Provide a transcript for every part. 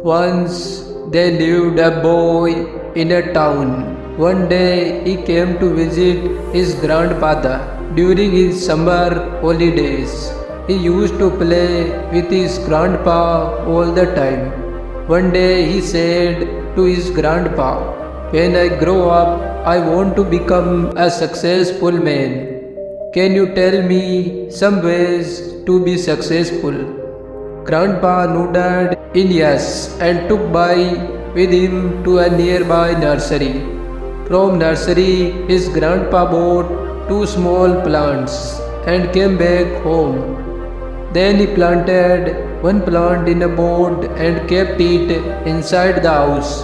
Once there lived a boy in a town. One day he came to visit his grandfather during his summer holidays. He used to play with his grandpa all the time. One day he said to his grandpa, "When I grow up, I want to become a successful man. Can you tell me some ways to be successful?" Grandpa nodded in yes and took by with him to a nearby nursery. From nursery, his grandpa bought 2 small plants and came back home. Then he planted one plant in a pot and kept it inside the house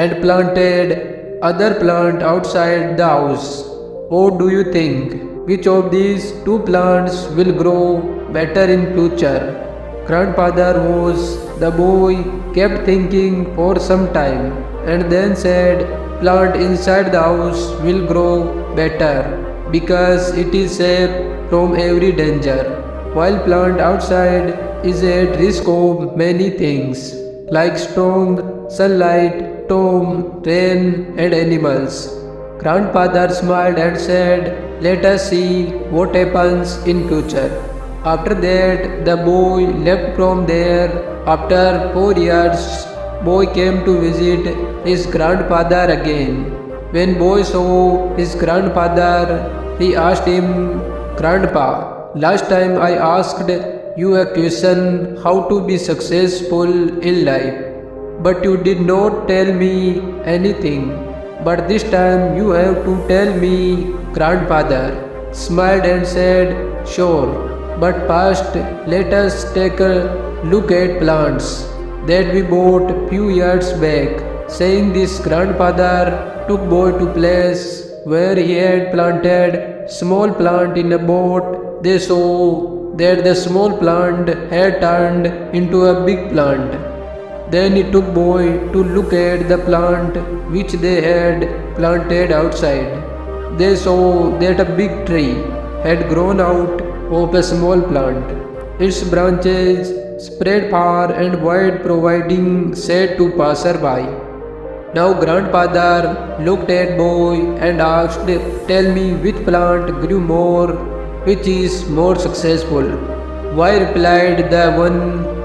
and planted other plant outside the house. What do you think? Which of these 2 plants will grow better in future? Grandfather was the boy kept thinking for some time and then said, "Plant inside the house will grow better because it is safe from every danger, while plant outside is at risk of many things like strong sunlight, storm, rain and animals." Grandfather smiled and said, "Let us see what happens in future." After that, the boy left from there. After 4 years, boy came to visit his grandfather again. When boy saw his grandfather, he asked him, "Grandpa, last time I asked you a question how to be successful in life, but you did not tell me anything. But this time you have to tell me." Grandfather smiled and said, "Sure. But first, let us take a look at plants that we bought few years back." Saying this, grandfather took boy to place where he had planted small plant in a pot. They saw that the small plant had turned into a big plant. Then he took boy to look at the plant which they had planted outside. They saw that a big tree had grown out of a small plant. Its branches spread far and wide, providing shade to passerby. Now grandfather looked at boy and asked, "Tell me which plant grew more, which is more successful?" "Why," replied the one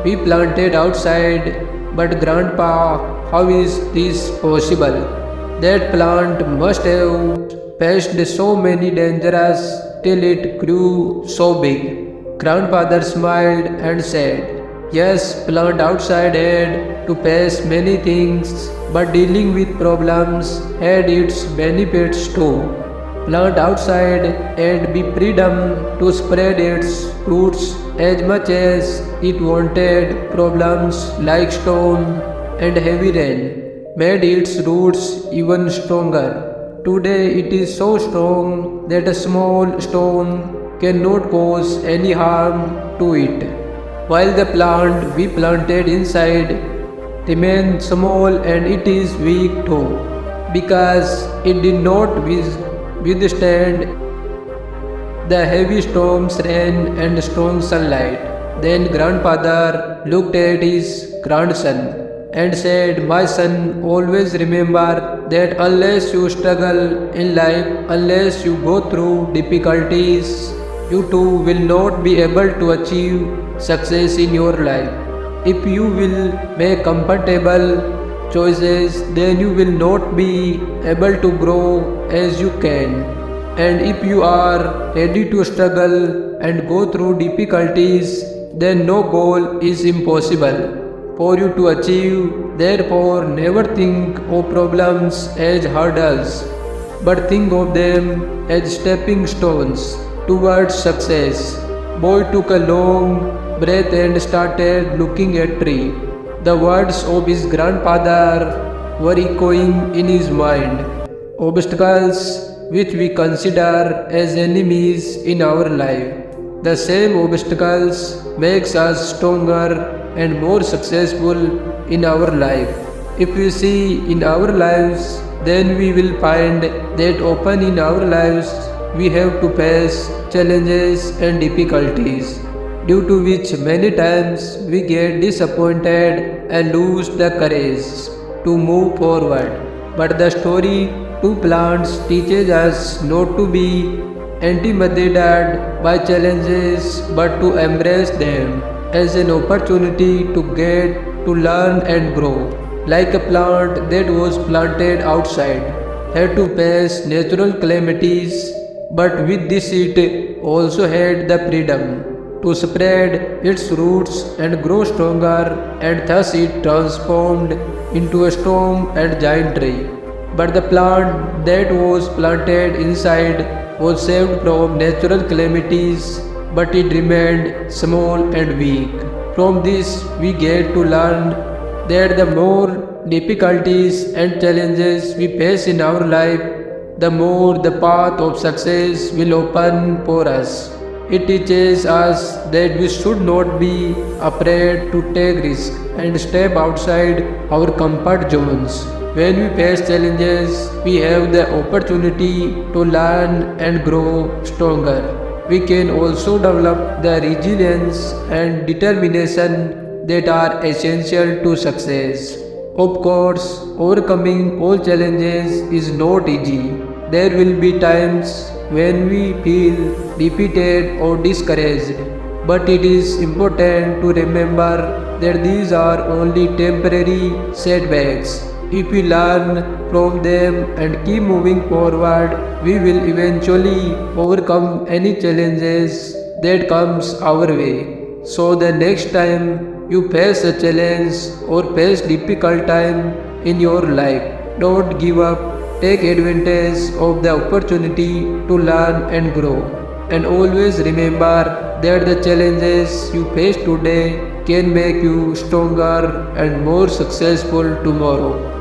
we planted outside. "But grandpa, how is this possible? That plant must have faced so many dangers till it grew so big." Grandfather smiled and said, "Yes, plant outside had to face many things, but dealing with problems had its benefits too. Plant outside had the freedom to spread its roots as much as it wanted. Problems like storm and heavy rain made its roots even stronger. Today it is so strong that a small stone cannot cause any harm to it, while the plant we planted inside remains small and it is weak too, because it did not withstand the heavy storms, rain and strong sunlight." Then grandfather looked at his grandson and said, "My son, always remember that unless you struggle in life, unless you go through difficulties, you too will not be able to achieve success in your life. If you will make comfortable choices, then you will not be able to grow as you can. And if you are ready to struggle and go through difficulties, then no goal is impossible for you to achieve. Therefore, never think of problems as hurdles, but think of them as stepping stones towards success." Boy took a long breath and started looking at tree. The words of his grandfather were echoing in his mind. Obstacles which we consider as enemies in our life, the same obstacles makes us stronger and more successful in our life. If we see in our lives, then we will find that often in our lives we have to face challenges and difficulties. due to which many times we get disappointed and lose the courage to move forward. But the story Two Plants teaches us not to be intimidated by challenges but to embrace them as an opportunity to get to learn and grow. Like a plant that was planted outside, had to face natural calamities, but with this it also had the freedom to spread its roots and grow stronger, and thus it transformed into a strong and giant tree. But the plant that was planted inside was saved from natural calamities, but it remained small and weak. From this, we get to learn that the more difficulties and challenges we face in our life, the more the path of success will open for us. It teaches us that we should not be afraid to take risks and step outside our comfort zones. When we face challenges, we have the opportunity to learn and grow stronger. We can also develop the resilience and determination that are essential to success. Of course, overcoming all challenges is not easy. There will be times when we feel defeated or discouraged, but it is important to remember that these are only temporary setbacks. If we learn from them and keep moving forward, we will eventually overcome any challenges that comes our way. So the next time you face a challenge or face difficult time in your life, don't give up. Take advantage of the opportunity to learn and grow. And always remember that the challenges you face today can make you stronger and more successful tomorrow.